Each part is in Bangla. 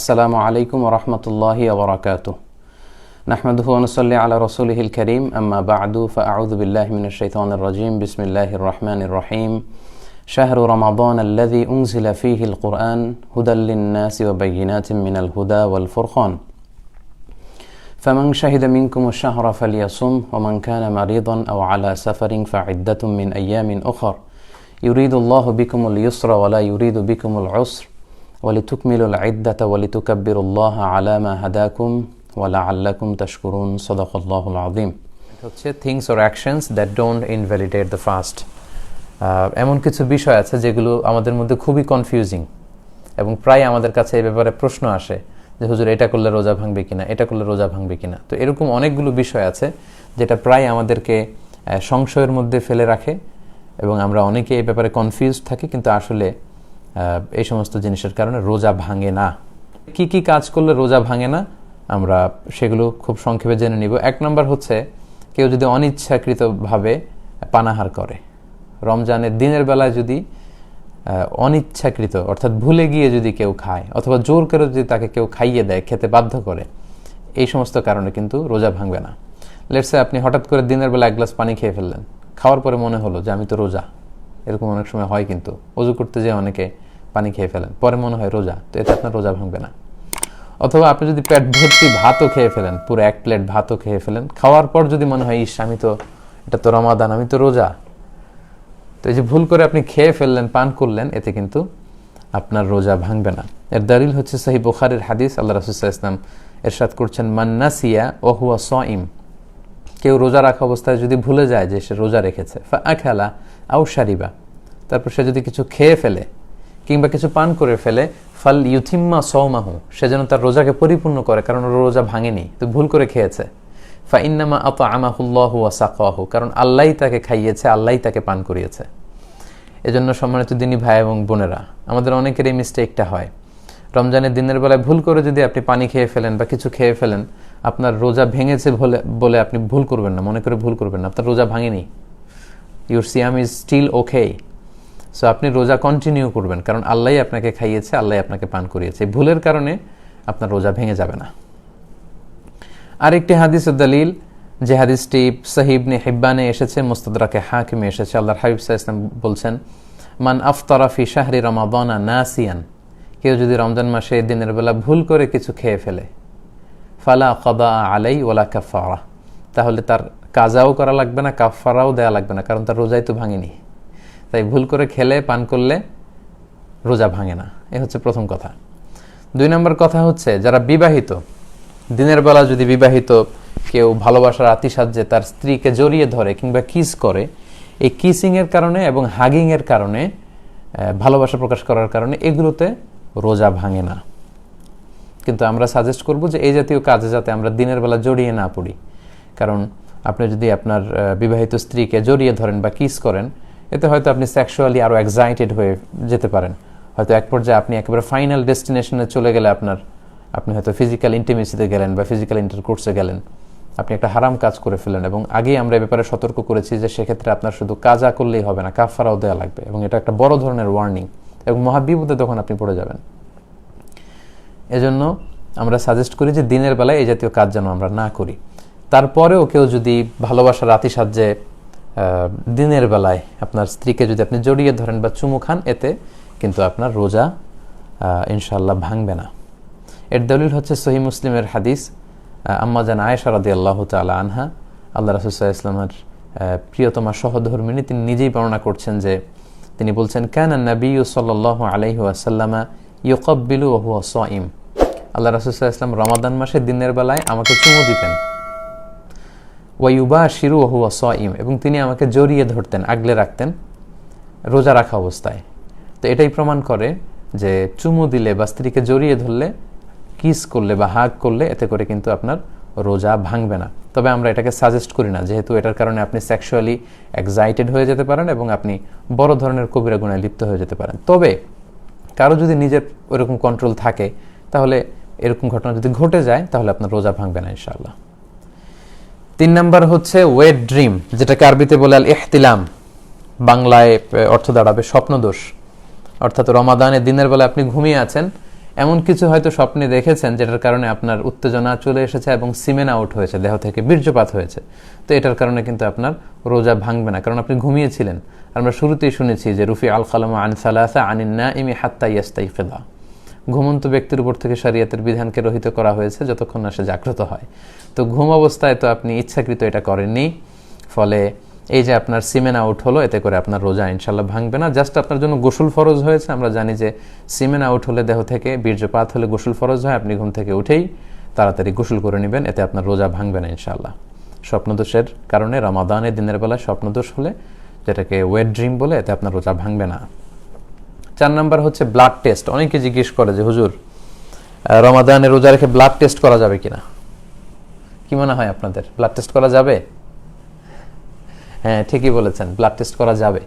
আসসালামু আলাইকুম ওয়া রাহমাতুল্লাহি ওয়া বারাকাতুহু নাহমাদুহু ওয়া নুসাল্লি আলা রাসূলিহিল কারীম আম্মা বা'দু ফাআউযু বিল্লাহি মিনাশ শাইতানির রাজীম বিসমিল্লাহির রাহমানির রাহিম শাহরু রমাদান আল্লাযী উনজিলা ফীহিল কুরআন হুদাল লিন-নাসি ওয়া বায়্যিনাতিন মিনাল হুদা ওয়াল ফুরকান ফামান শাহিদা মিনকুমুশ শাহরা ফালিয়াসুম ওয়া মান কানা মারিদান আও আলা সাফারিন ফা'iদ্দাতুম মিন আইয়ামিন উখর ইউরিদুল্লাহু বিকুমুল ইউসরা ওয়া লা ইউরিদু বিকুমুল উসরা ولتكملوا العدة ولتكبروا الله على ما هداكم ولعلكم تشكرون صدق الله العظيم. হচ্ছে things or actions that don't invalidate the fast. এমন কিছু বিষয় আছে যেগুলো আমাদের মধ্যে খুবই কনফিউজিং এবং প্রায় আমাদের কাছে এই ব্যাপারে প্রশ্ন আসে যে হুজুর এটা করলে রোজা ভাঙবে কিনা, এটা করলে রোজা ভাঙবে কিনা। তো এরকম অনেকগুলো বিষয় আছে যেটা প্রায় আমাদেরকে সংশয়ের মধ্যে ফেলে রাখে এবং আমরা অনেকে এই ব্যাপারে কনফিউজ থাকি, কিন্তু আসলে এই সমস্ত জিনিসের কারণে রোজা ভাঙে না। কি কি কাজ করলে রোজা ভাঙে না আমরা সেগুলো খুব সংক্ষেপে জেনে নিব। এক নম্বর হচ্ছে কেউ যদি অনিচ্ছাকৃতভাবে পানাহার করে, রমজানের দিনের বেলায় যদি অনিচ্ছাকৃত অর্থাৎ ভুলে গিয়ে যদি কেউ খায় অথবা জোর করে যদি তাকে কেউ খাইয়ে দেয়, খেতে বাধ্য করে, এই সমস্ত কারণে কিন্তু রোজা ভাঙবে না। লেটস সে আপনি হঠাৎ করে দিনের বেলা এক গ্লাস পানি খেয়ে ফেললেন, খাওয়ার পরে মনে হলো যে আমি তো রোজা। এরকম অনেক সময় হয়, কিন্তু ওযু করতে যেয়ে অনেকে পানি খেয়ে ফেলেন, পরে মনে হয় রোজা, তো এতে আপনার রোজা ভাঙবে না। অথবা আপনি যদি পেট ভর্তি ভাতও খেয়ে ফেলেন, পুরো এক প্লেট ভাতও খেয়ে ফেলেন, খাওয়ার পর যদি মনে হয় ইস আমি তো, এটা তো রমাদান, আমি তো রোজা, তো এই যে ভুল করে আপনি খেয়ে ফেললেন, পান করলেন, এতে কিন্তু আপনার রোজা ভাঙবে না। এর দলিল হচ্ছে সহিহ বুখারীর হাদিস। আল্লাহ রাসূল সাল্লাল্লাহু আলাইহি ওয়াসাল্লাম ইরশাদ করছেন, মান নাসিয়া ওয়া হুয়া সাইম, কেউ রোজা রাখা অবস্থায় যদি ভুলে যায় যে সে রোজা রেখেছে, ফা আকালা আও শারিবা, তারপর সে যদি কিছু খেয়ে ফেলে কিংবা কিছু পান করে ফেলে, ফাল ইউথিম্মা সাওমাহু, সে যেন তার রোজাকে পরিপূর্ণ করে, কারণ রোজা ভাঙেনি, তো ভুল করে খেয়েছে। ফা ইন্নামা আতআমাহুল্লাহু ওয়া সাকাহু, কারণ আল্লাহই তাকে খাইয়েছে, আল্লাহই তাকে পান করিয়েছে। এজন্য সম্মানিত দিনী ভাই এবং বোনেরা, আমাদের অনেকের এই মিস্টেকটা হয়। রমজানের দিনের বেলায় ভুল করে যদি আপনি পানি খেয়ে ফেলেন বা কিছু খেয়ে ফেলেন, আপনার রোজা ভেঙেছে বলে আপনি ভুল করবেন না, মনে করে ভুল করবেন না, আপনার রোজা ভাঙেনি। ইউর সিয়াম ইজ স্টিল ওকে। সো আপনি রোজা কন্টিনিউ করবেন, কারণ আল্লাহই আপনাকে খাইয়েছে, আল্লাহই আপনাকে পান করিয়েছে। ভুলের কারণে আপনার রোজা ভেঙে যাবে না। আরেকটি হাদিসের দলিল, যে হাদিসটি সহিহ ইবনে হিব্বানে এসেছে, মুস্তাদরাকে হাকিমে এসেছে। আল্লাহর হাবিব সাল্লাল্লাহু আলাইহি ওয়াসাল্লাম বলছেন, মান আফতারা ফি শাহরি রমাদানা নাসিয়ান, কেউ যদি রমজান মাসে দিনের বেলা ভুল করে কিছু খেয়ে ফেলে, ফালা কাদা আলাই ওয়ালা কাফারা, তাহলে তার কাজাও করা লাগবে না, কাফারাও দেয়া লাগবে না, কারণ তার রোজাই তো ভাঙেনি। তাই ভুল করে খেলে, পান করলে রোজা ভাঙে না। এ হচ্ছে প্রথম কথা। দুই নম্বর কথা হচ্ছে, যারা বিবাহিত, দিনের বেলা যদি বিবাহিত কেউ ভালোবাসার আতিশায্যে তার স্ত্রীকে জড়িয়ে ধরে কিংবা কিস করে, এই কিসিংয়ের কারণে এবং হাগিংয়ের কারণে, ভালোবাসা প্রকাশ করার কারণে, এগুলোতে রোজা ভাঙে না। কিন্তু আমরা সাজেস্ট করব যে এই জাতীয় কাজে যাতে আমরা দিনের বেলা জড়িয়ে না পড়ি, কারণ আপনি যদি আপনার বিবাহিত স্ত্রীকে জড়িয়ে ধরেন বা কিস করেন, এতে হয়তো আপনি সেক্সুয়ালি আরও এক্সাইটেড হয়ে যেতে পারেন। হয়তো এক পর্যায়ে আপনি একেবারে ফাইনাল ডেস্টিনেশনে চলে গেলে আপনি হয়তো ফিজিক্যাল ইন্টিমেসিতে গেলেন বা ফিজিক্যাল ইন্টারকোর্সে গেলেন, আপনি একটা হারাম কাজ করে ফেলেন। এবং আগেই আমরা এ ব্যাপারে সতর্ক করেছি যে সেক্ষেত্রে আপনার শুধু কাজা করলেই হবে না, কাফারাও দেওয়া লাগবে, এবং এটা একটা বড় ধরনের ওয়ার্নিং এবং মহাবিপদে তখন আপনি পড়ে যাবেন। এজন্য আমরা সাজেস্ট করি যে দিনের বেলায় এই জাতীয় কাজ যেন আমরা না করি। তারপরেও কেউ যদি ভালোবাসার আতিশায্যে দিনের বেলায় আপনার স্ত্রীকে যদি আপনি জড়িয়ে ধরেন বা চুমু খান, এতে কিন্তু আপনার রোজা ইনশাআল্লাহ ভাঙবে না। এর দলিল হচ্ছে সহিহ মুসলিমের হাদিস, আম্মা জান আয়েশা রাদিয়াল্লাহু তাআলা আনহা, আল্লাহ রাসূল সাল্লাল্লাহু আলাইহি ওয়াসাল্লামের প্রিয়তমা সহধর্মিণী, তিনি নিজেই বর্ণনা করছেন যে তিনি বলছেন, কানা নবিয়্যু সাল্লাল্লাহু আলাইহি ওয়াসাল্লাম ইউকাব্বিলু ওয়া হুয়া সাইম, আল্লাহ রাসূল সাল্লাল্লাহু আলাইহি ওয়াসাল্লাম রমাদান মাসে দিনের বেলায় আমাকে চুমু দিতেন, ওয়ায়ুবাশিরু ওয়া হুয়া সাইম, এবং তিনি আমাকে জড়িয়ে ধরতেন, আগলে রাখতেন রোজা রাখা অবস্থায়। তো এটাই প্রমাণ করে যে চুমু দিলে বা স্ত্রীকে জড়িয়ে ধরলে, কিস করলে বা হাগ করলে, এতে করে কিন্তু আপনার রোজা ভাঙবে না। তবে আমরা এটাকে সাজেস্ট করি না, যেহেতু এটার কারণে আপনি সেক্সুয়ালি এক্সাইটেড হয়ে যেতে পারেন এবং আপনি বড় ধরনের কবিরা গুনাহে লিপ্ত হয়ে যেতে পারেন। তবে কারো যদি নিজের ওইরকম কন্ট্রোল থাকে, তাহলে এরকম ঘটনা যদি ঘটে যায়, তাহলে আপনার রোজা ভাঙবে না ইনশাআল্লাহ। 3 নাম্বার হচ্ছে ওয়েট ড্রিম, যেটাকে আরবিতে বলে আল ইহতিলাম, বাংলায় অর্থ দাঁড়াবে স্বপ্নদোষ। অর্থাৎ রমাদানের দিনের বেলা আপনি ঘুমিয়ে আছেন, এমন কিছু হয়তো স্বপ্নে দেখেছেন যেটার কারণে আপনার উত্তেজনা চলে এসেছে এবং সিমেন আউট হয়েছে, দেহ থেকে বীর্যপাত হয়েছে। তো এটার কারণে কিন্তু আপনার রোজা ভাঙবে না, কারণ আপনি ঘুমিয়েছিলেন। আমরা শুরুতেই শুনেছি যে রুফি আল কালামু আন সালাসা আনিন নাইমি হাত্তা ইয়াস্তাইকিযা, ঘুমন্ত ব্যক্তির উপর থেকে শরীয়তের বিধানকে রহিত করা হয়েছে যতক্ষণ না সে জাগ্রত হয়। তো ঘুম অবস্থায় তো আপনি ইচ্ছাকৃত এটা করেননি, ফলে এই যে আপনার সিমেন আউট হলো, এতে করে আপনার রোজা ইনশাল্লাহ ভাঙবে না। জাস্ট আপনার জন্য গোসল ফরজ হয়েছে। আমরা জানি যে সিমেন আউট হলে দেহ থেকে বীর্যপাত হলে গোসল ফরজ হয়। আপনি ঘুম থেকে উঠেই তাড়াতাড়ি গোসল করে নেবেন, এতে আপনার রোজা ভাঙবে না ইনশাল্লাহ। স্বপ্নদোষের কারণে রমাদানে দিনের বেলা স্বপ্নদোষ হলে, যেটাকে ওয়েট ড্রিম বলে, এতে আপনার রোজা ভাঙবে না। 4 নাম্বার হচ্ছে ব্লাড টেস্ট। অনেকে জিজ্ঞেস করে যে হুজুর, রমাদানে রোজা রেখে ব্লাড টেস্ট করা যাবে কিনা? কি মনে হয় আপনাদের, ব্লাড টেস্ট করা যাবে? হ্যাঁ, ঠিকই বলেছেন, ব্লাড টেস্ট করা যাবে।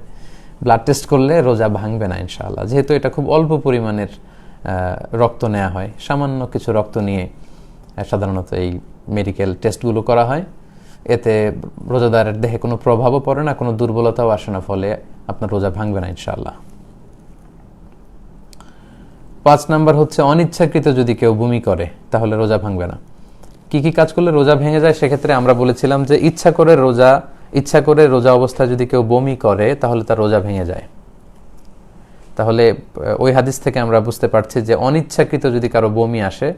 ব্লাড টেস্ট করলে রোজা ভাঙবে না ইনশাআল্লাহ, যেহেতু এটা খুব অল্প পরিমাণের রক্ত নেওয়া হয়। সামান্য কিছু রক্ত নিয়ে সাধারণত এই মেডিকেল টেস্টগুলো করা হয়। এতে রোজাদারের দেহে কোনো প্রভাবও পড়ে না, কোনো দুর্বলতাও আসে না, ফলে আপনার রোজা ভাঙবে না ইনশাআল্লাহ। 5 নাম্বার হচ্ছে অনিচ্ছাকৃত যদি কেউ বমি করে তাহলে রোজা ভাঙবে না। কি কি কাজ করলে রোজা ভেঙে যায়? সেক্ষেত্রে আমরা বলেছিলাম যে ইচ্ছা করে রোজা অবস্থায় যদি কেউ বমি করে তাহলে তার রোজা ভেঙে যায়। তাহলে ওই হাদিস থেকে আমরা বুঝতে পারছি যে অনিচ্ছাকৃত যদি কারো বমি আসে,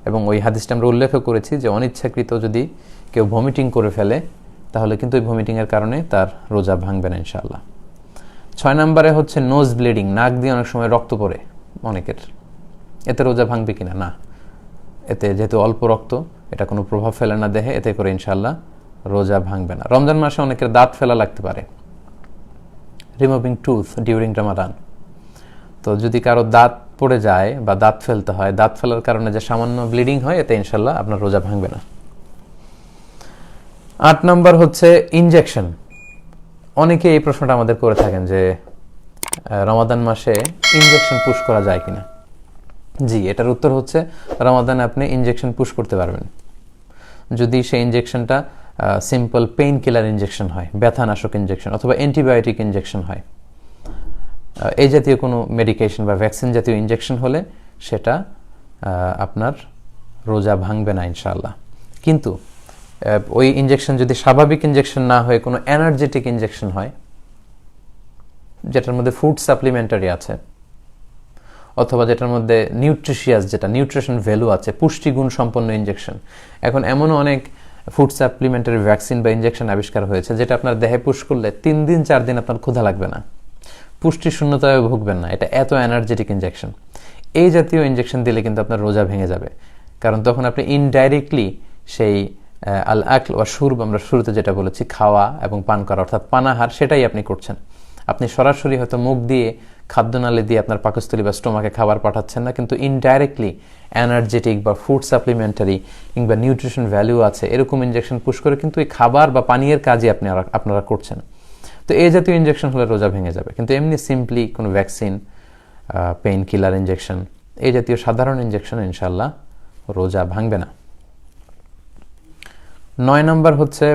এবং ওই হাদিসটা আমরা উল্লেখ করেছি যে অনিচ্ছাকৃত যদি কেউ ভমিটিং করে ফেলে তাহলে কিন্তু ওই ভমিটিংয়ের কারণে তার রোজা ভাঙবে না ইনশাআল্লাহ। 6 নম্বরে হচ্ছে নোজ ব্লিডিং, নাক দিয়ে অনেক সময় রক্ত পড়ে অনেকের, এতে রোজা ভাঙবে কিনা? না, এতে যেহেতু অল্প রক্ত, এটা কোনো প্রভাব ফেলে না দেহে, এতে করে ইনশাআল্লাহ রোজা ভাঙবে না। রমজান মাসে অনেকের দাঁত ফেলা লাগতে পারে, রিমুভিং টুথ ডিউরিং রমাদান। তো যদি কারো দাঁত পড়ে যায় বা দাঁত ফেলতে হয়, দাঁত ফেলার কারণে যে সামান্য ব্লিডিং হয়, এতে ইনশাআল্লাহ আপনার রোজা ভাঙবে না। 8 নম্বর হচ্ছে ইনজেকশন। অনেকে এই প্রশ্নটা আমাদের করে থাকেন যে রমাদান মাসে ইনজেকশন পুশ করা যায় কিনা। জি, এটার উত্তর হচ্ছে রমাদানে আপনি ইনজেকশন পুশ করতে পারবেন যদি সেই ইনজেকশনটা সিম্পল পেইন কিলার ইনজেকশন হয়, ব্যথানাশক ইনজেকশন, অথবা অ্যান্টিবায়োটিক ইনজেকশন হয়। এই জাতীয় কোনো মেডিকেশন বা ভ্যাকসিন জাতীয় ইনজেকশন হলে সেটা আপনার রোজা ভাঙবে না ইনশাআল্লাহ। কিন্তু ওই ইনজেকশন যদি স্বাভাবিক ইনজেকশন না হয়ে কোনো এনার্জেটিক ইনজেকশন হয়, যেটার মধ্যে ফুড সাপ্লিমেন্টারি আছে, অথবা যেটার মধ্যে নিউট্রিশিয়াস, যেটা নিউট্রিশন ভ্যালু আছে, পুষ্টিগুণ সম্পন্ন ইনজেকশন। এখন এমনও অনেক ফুড সাপ্লিমেন্টারি ভ্যাকসিন বা ইনজেকশন আবিষ্কার হয়েছে যেটা আপনার দেহে পুশ করলে 3 দিন 4 দিন আপনার ক্ষুধা লাগবে না, পুষ্টি শূন্যতায় ভুগবেন না। এটা এত এনার্জেটিক ইনজেকশন। এই জাতীয় ইনজেকশন দিলে কিন্তু আপনার রোজা ভেঙে যাবে, কারণ তখন আপনি ইনডাইরেক্টলি সেই আল আকল ওয়া শুরব, আমরা শুরুতে যেটা বলেছি, খাওয়া এবং পান করা, অর্থাৎ পানাহার, সেটাই আপনি করছেন। আপনি সরাসরি হয়তো মুখ দিয়ে, খাদ্যনালী দিয়ে আপনার পাকস্থলী বা স্টোমাকে খাবার পাঠাচ্ছেন না, কিন্তু ইনডাইরেক্টলি এনার্জেটিক বা ফুড সাপ্লিমেন্টারি কিংবা নিউট্রিশন ভ্যালু আছে এরকম ইনজেকশন পুশ করে কিন্তু এই খাবার বা পানীয়ের কাজই আপনারা করছেন। তো এই জাতীয় ইনজেকশন হলে রোজা ভেঙে যাবে। কিন্তু এমনি সিম্পলি কোনো ভ্যাকসিন, পেইন কিলার ইনজেকশন, এই জাতীয় সাধারণ ইনজেকশন ইনশাল্লাহ রোজা ভাঙবে না। 9 নম্বর হচ্ছে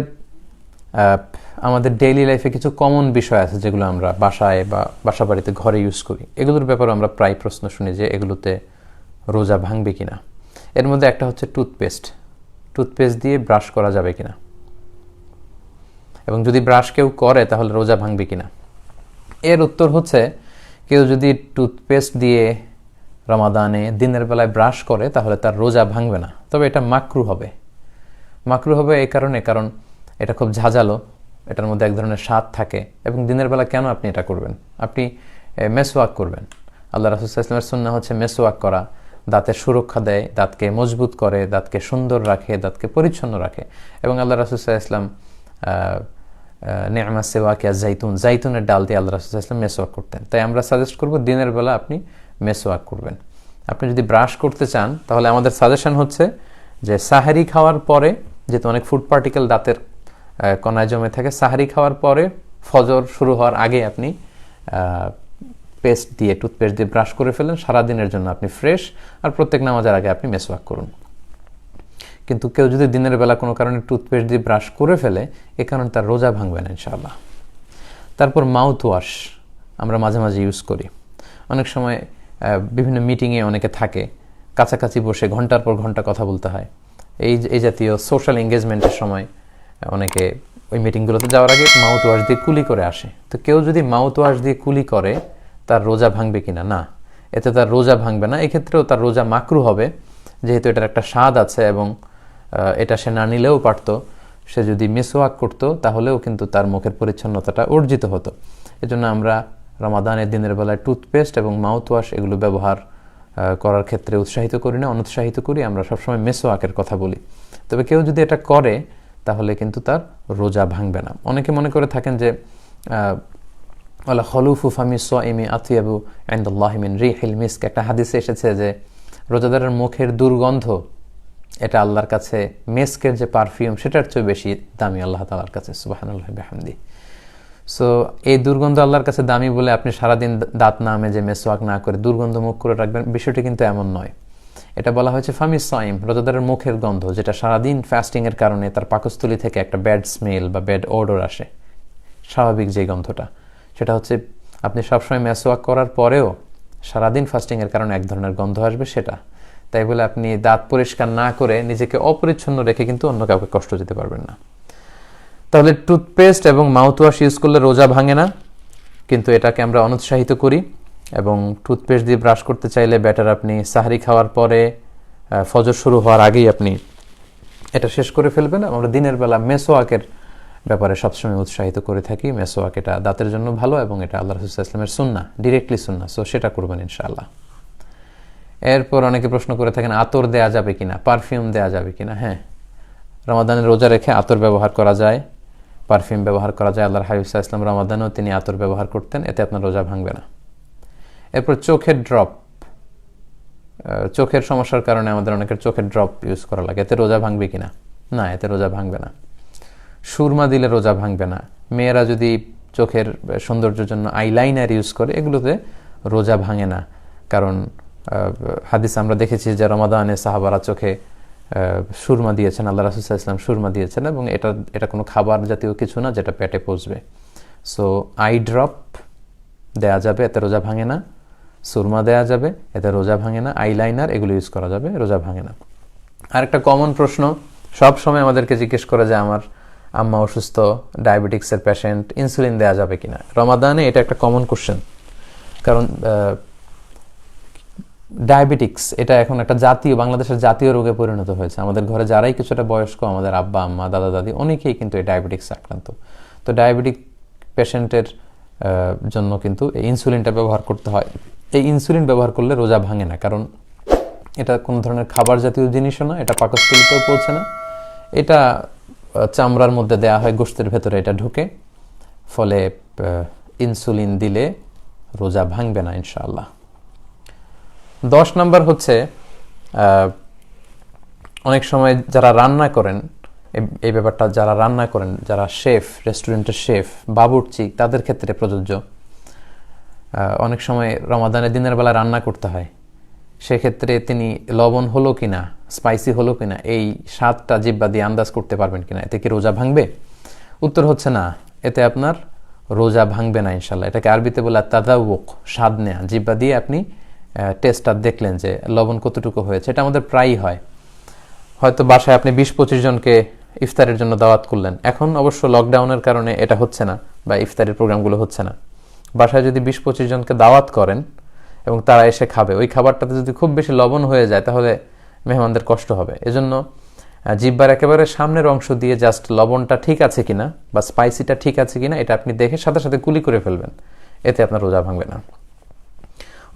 আমাদের ডেইলি লাইফে কিছু কমন বিষয় আছে যেগুলো আমরা বাসায় বা বাসা বাড়িতে ঘরে ইউজ করি। এগুলোর ব্যাপারে আমরা প্রায় প্রশ্ন শুনি যে এগুলোতে রোজা ভাঙবে কিনা। এর মধ্যে একটা হচ্ছে টুথপেস্ট দিয়ে ব্রাশ করা যাবে কিনা, এবং যদি ব্রাশ কেউ করে তাহলে রোজা ভাঙবে কিনা। এর উত্তর হচ্ছে কেউ যদি টুথপেস্ট দিয়ে রমাদানে দিনের বেলায় ব্রাশ করে তাহলে তার রোজা ভাঙবে না, তবে এটা মাকরু হবে। এই কারণ এটা খুব ঝাঁঝালো, এটার মধ্যে এক ধরনের স্বাদ থাকে, এবং দিনের বেলা কেন আপনি এটা করবেন? আপনি মেসওয়াক করবেন। আল্লাহ রাসূল সাল্লাল্লাহু আলাইহি ওয়াসাল্লামের সুন্নাহ হচ্ছে মেসওয়াক করা, দাঁতের সুরক্ষা দেয়, দাঁতকে মজবুত করে, দাঁতকে সুন্দর রাখে, দাঁতকে পরিচ্ছন্ন রাখে। এবং আল্লাহ রাসূল সাল্লাল্লাহু আলাইহি ওয়াসাল্লাম নি'মা সিওয়াকিয়া জাইতুনের ডাল দিয়ে আল্লাহ রাসূল সাল্লাল্লাহু আলাইহি ওয়াসাল্লাম মেসওয়াক করতেন। তাই আমরা সাজেস্ট করব দিনের বেলা আপনি মেসওয়াক করবেন। আপনি যদি ব্রাশ করতে চান তাহলে আমাদের সাজেশন হচ্ছে যে সাহারি খাওয়ার পরে, যেহেতু অনেক ফুড পার্টিকেল দাঁতের কণায় জমে থাকে, সাহারি খাওয়ার পরে ফজর শুরু হওয়ার আগে আপনি টুথপেস্ট দিয়ে ব্রাশ করে ফেলেন, সারাদিনের জন্য আপনি ফ্রেশ। আর প্রত্যেক নামাজের আগে আপনি মেসওয়াক করুন। কিন্তু কেউ যদি দিনের বেলা কোনো কারণে টুথপেস্ট দিয়ে ব্রাশ করে ফেলে, এ কারণে তার রোজা ভাঙবে না ইনশাআল্লাহ। তারপর মাউথ ওয়াশ আমরা মাঝে মাঝে ইউজ করি। অনেক সময় বিভিন্ন মিটিংয়ে অনেকে থাকে, কাছাকাছি বসে ঘন্টার পর ঘন্টা কথা বলতে হয়। এই জাতীয় সোশ্যাল এঙ্গেজমেন্টের সময় অনেকে ওই মিটিংগুলোতে যাওয়ার আগে মাউথ ওয়াশ দিয়ে কুলি করে আসে। তো কেউ যদি মাউথ ওয়াশ দিয়ে কুলি করে তার রোজা ভাঙবে কিনা? না, এতে তার রোজা ভাঙবে না। এক্ষেত্রেও তার রোজা মাকরু হবে, যেহেতু এটার একটা স্বাদ আছে এবং এটা সে না নিলেও পারত। সে যদি মিসওয়াক করতো তাহলেও কিন্তু তার মুখের পরিচ্ছন্নতাটা অর্জিত হতো। এজন্য আমরা রমাদানের দিনের বেলায় টুথপেস্ট এবং মাউথ ওয়াশ এগুলো ব্যবহার করার ক্ষেত্রে উৎসাহিত করি না, অনুৎসাহিত করি। আমরা সবসময় মিসওয়াকের কথা বলি। তবে কেউ যদি এটা করে তাহলে কিন্তু তার রোজা ভাঙবে না। অনেকে মনে করে থাকেন যে ওয়ালা খলুফু ফামি সাইমি আতিয়াবু ইনদাল্লাহি মিন রিহিল মিস্ক, একটা হাদিসে এসেছে যে রোজাদারের মুখের দুর্গন্ধ এটা আল্লাহর কাছে মেস্কের যে পারফিউম সেটার চেয়ে বেশি দামি আল্লাহ তাআলার কাছে, সুবহানাল্লাহি ওয়া বিহামদিহি। সো এই দুর্গন্ধ আল্লাহর কাছে দামি বলে আপনি সারাদিন দাঁত না মেজে মেসওয়াক না করে দুর্গন্ধ মুখ করে রাখবেন, বিষয়টি কিন্তু এমন নয়। এটা বলা হয়েছে ফামি সাইম, রোজাদারের মুখের গন্ধ, যেটা সারাদিন ফাস্টিং এর কারণে তার পাকস্থলী থেকে একটা ব্যাড স্মেল বা ব্যাড ওডর আসে। স্বাভাবিক যে গন্ধটা সেটা হচ্ছে আপনি সবসময় মেসওয়াক করার পরেও সারাদিন ফাস্টিং এর কারণে এক ধরনের গন্ধ আসবে সেটা। তাই বলে আপনি দাঁত পরিষ্কার না করে নিজেকে অপরিচ্ছন্ন রেখে কিন্তু অন্য কাউকে কষ্ট দিতে পারবেন না। তাহলে টুথপেস্ট এবং মাউথওয়াশ ইউজ করলে রোজা ভাঙে না, কিন্তু এটাকে আমরা অনুৎসাহিত করি। এবং টুথপেস্ট দিয়ে ব্রাশ করতে চাইলে বেটার আপনি সাহরি খাওয়ার পরে ফজর শুরু হওয়ার আগেই আপনি এটা শেষ করে ফেলবেন। আমরা দিনের বেলা মেসওয়াকের ব্যাপারে সবসময় উৎসাহিত করে থাকি। মেসওয়াক এটা দাঁতের জন্য ভালো এবং এটা আল্লাহ রাসূল সাল্লাল্লাহু আলাইহি ওয়াসাল্লামের সুন্নাহ, ডিরেক্টলি সুন্নাহ। সো সেটা করবেন ইনশাআল্লাহ। এরপর অনেকে প্রশ্ন করে থাকেন আতর দেয়া যাবে কিনা, পারফিউম দেয়া যাবে কিনা। হ্যাঁ, রমাদানের রোজা রেখে আতর ব্যবহার করা যায়, পারফিউম ব্যবহার করা যায়। আল্লাহর হাবিব সাল্লাল্লাহু আলাইহি ওয়াসাল্লাম রমাদানেও তিনি আতর ব্যবহার করতেন, এতে আপনার রোজা ভাঙবে না। এরপর চোখের ড্রপ, চোখের সমস্যার কারণে আমাদের অনেকের চোখের ড্রপ ইউজ করা লাগে, এতে রোজা ভাঙবে কিনা? না, এতে রোজা ভাঙবে না। সুরমা দিলে রোজা ভাঙবে না। মেয়েরা যদি চোখের সৌন্দর্যের জন্য আইলাইনার ইউজ করে, এগুলোতে রোজা ভাঙে না। কারণ হাদিস আমরা দেখেছি যে রমাদানে সাহাবারা চোখে সুরমা দিয়েছেন, আল্লাহ রাসূল সাল্লাল্লাহু আলাইহি ওয়াসাল্লাম সুরমা দিয়েছেন, এবং এটা কোনো খাবার জাতীয় কিছু না যেটা পেটে পচবে। সো আই ড্রপ দেয়া যাবে, এতে রোজা ভাঙে না। সুরমা দেয়া যাবে, এতে রোজা ভাঙে না। আইলাইনার এগুলো ইউজ করা যাবে, রোজা ভাঙে না। আরেকটা কমন প্রশ্ন সব সময় আমাদেরকে জিজ্ঞেস করে যে আমার আম্মা অসুস্থ, ডায়াবেটিক্সের পেশেন্ট, ইনসুলিন দেয়া যাবে কিনা। রমাদানে এটা একটা কমন কোশ্চেন, কারণ ডায়াবেটিক্স এটা এখন একটা জাতীয়, বাংলাদেশের জাতীয় রোগে পরিণত হয়েছে। আমাদের ঘরে যারাই কিছুটা বয়স্ক, আমাদের আব্বা আম্মা দাদা দাদি অনেকেই কিন্তু এই ডায়াবেটিক্স আক্রান্ত। তো ডায়াবেটিক পেশেন্টের জন্য কিন্তু এই ইনসুলিনটা ব্যবহার করতে হয়। এই ইনসুলিন ব্যবহার করলে রোজা ভাঙে না, কারণ এটা কোনো ধরনের খাবার জাতীয় জিনিসও না, এটা পাকস্থলীতেও পৌঁছে না, এটা চামড়ার মধ্যে দেয়া হয়, গোশতের ভেতরে এটা ঢুকে, ফলে ইনসুলিন দিলে রোজা ভাঙবে না ইনশাআল্লাহ। 10 নম্বর হচ্ছে অনেক সময় যারা রান্না করেন, এই ব্যাপারটা যারা রান্না করেন, যারা শেফ, রেস্টুরেন্টের শেফ, বাবুর্চি, তাদের ক্ষেত্রে প্রযোজ্য। অনেক সময় রমাদানের দিনের বেলা রান্না করতে হয়, সেক্ষেত্রে তিনি লবণ হলো কিনা, স্পাইসি হলো কিনা, এই স্বাদটা জিহ্বা দিয়ে আন্দাজ করতে পারবেন কিনা, এতে কি রোজা ভাঙবে? উত্তর হচ্ছে না, এতে আপনার রোজা ভাঙবে না ইনশাল্লাহ। এটাকে আরবিতে বলে তাযাউক, স্বাদ নেয়া। জিহ্বা দিয়ে আপনি টেস্টটা দেখলেন যে লবণ কতটুকু হয়েছে। এটা আমাদের প্রায়ই হয়। হয়তো বাসায় আপনি 20-25 জনকে ইফতারের জন্য দাওয়াত করলেন, এখন অবশ্য লকডাউনের কারণে এটা হচ্ছে না বা ইফতারের প্রোগ্রামগুলো হচ্ছে না। বাসায় যদি 20-25 জনকে দাওয়াত করেন এবং তারা এসে খাবে, ওই খাবারটাতে যদি খুব বেশি লবণ হয়ে যায় তাহলে মেহমানদের কষ্ট হবে। এজন্য জিহ্বার একেবারে সামনের অংশ দিয়ে জাস্ট লবণটা ঠিক আছে কিনা বা স্পাইসিটা ঠিক আছে কিনা এটা আপনি দেখে সাথে সাথে কুলি করে ফেলবেন, এতে আপনার রোজা ভাঙবে না।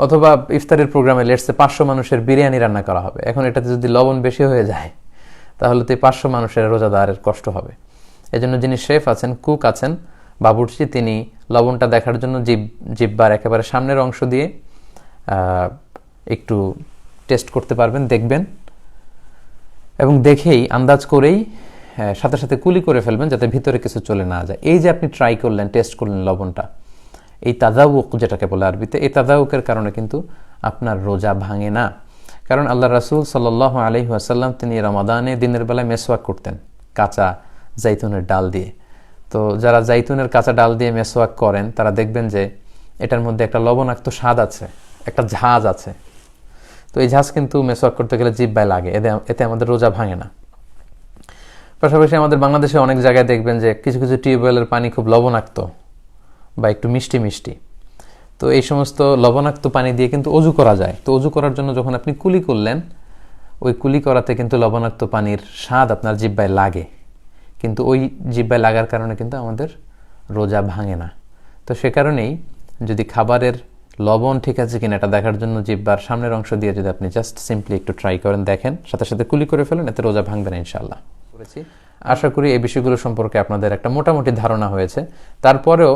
অথবা ইফতারের প্রোগ্রামে লেটসে 500 মানুষের বিরিয়ানি রান্না করা হবে, এখন এটাতে যদি লবণ বেশি হয়ে যায় তাহলে তো 500 মানুষের রোজাদারের কষ্ট হবে। এজন্য যিনি শেফ আছেন, কুক আছেন, বাবুর্চি, তিনি লবণটা দেখার জন্য জিহ্বার একেবারে সামনের অংশ দিয়ে একটু টেস্ট করতে পারবেন, দেখবেন, এবং দেখেই আন্দাজ করেই সাথে সাথে কুলি করে ফেলবেন যাতে ভিতরে কিছু চলে না যায়। এই যে আপনি ট্রাই করলেন, টেস্ট করলেন লবণটা, এই তাযাউক যেটাকে বলে আরবিতে, এই তাযাউকের কারণে কিন্তু আপনার রোজা ভাঙে না। কারণ আল্লাহ রাসূল সাল্লাল্লাহু আলাইহি ওয়াসাল্লাম তিনি রমাদানে দিনের বেলায় মেসওয়াক করতেন কাঁচা জাইতুনের ডাল দিয়ে। তো যারা জাইতুনের কাঁচা ডাল দিয়ে মেসওয়াক করেন তারা দেখবেন যে এটার মধ্যে একটা লবণাক্ত স্বাদ আছে, একটা ঝাঁজ আছে। তো এই ঝাঁজ কিন্তু মেসওয়াক করতে গেলে জিহ্বায় লাগে, এতে আমাদের রোজা ভাঙে না। পাশাপাশি আমাদের বাংলাদেশে অনেক জায়গায় দেখবেন যে কিছু কিছু টিউবওয়েলের পানি খুব লবণাক্ত বা একটু মিষ্টি মিষ্টি। তো এই সমস্ত লবণাক্ত পানি দিয়ে কিন্তু অজু করা যায়। তো অজু করার জন্য যখন আপনি কুলি করলেন, ওই কুলি করাতে কিন্তু লবণাক্ত পানির স্বাদ আপনার জিহ্বায় লাগে, কিন্তু ওই জিহ্বায় লাগার কারণে কিন্তু আমাদের রোজা ভাঙে না। তো সে কারণেই যদি খাবারের লবণ ঠিক আছে কিনা এটা দেখার জন্য জিহ্বার সামনের অংশ দিয়ে যদি আপনি জাস্ট সিম্পলি একটু ট্রাই করেন, দেখেন, সাথে সাথে কুলি করে ফেলেন, এতে রোজা ভাঙবে না ইনশাআল্লাহ। আশা করি এই বিষয়গুলো সম্পর্কে আপনাদের একটা মোটামুটি ধারণা হয়েছে। তারপরেও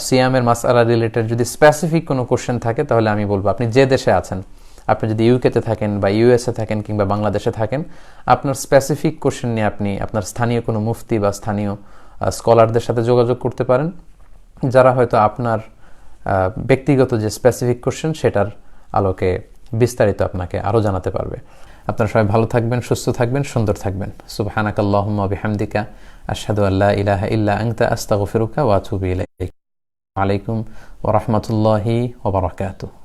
সিয়ামের মাসআলা রিলেটেড যদি স্পেসিফিক কোনো কোশ্চেন থাকে তাহলে আমি বলবো, আপনি যে দেশে আছেন, আপনি যদি ইউকেতে থাকেন বা ইউএসএ থাকেন কিংবা বাংলাদেশে থাকেন, আপনার স্পেসিফিক কোশ্চেন নিয়ে আপনি আপনার স্থানীয় কোনো মুফতি বা স্থানীয় স্কলারদের সাথে যোগাযোগ করতে পারেন, যারা হয়তো আপনার ব্যক্তিগত যে স্পেসিফিক কোশ্চেন সেটার আলোকে বিস্তারিত আপনাকে আরও জানাতে পারবে। আপনারা সবাই ভালো থাকবেন, সুস্থ থাকবেন, সুন্দর থাকবেন। সুবহানাকাল্লাহুম্মা বিহামদিকা আশহাদু আল্লা ইলাহা ইল্লা আনতা আস্তাগফিরুকা ওয়া আতুবু ইলাইক। আলাইকুম ওয়া রাহমাতুল্লাহি ওয়া বারাকাতুহু।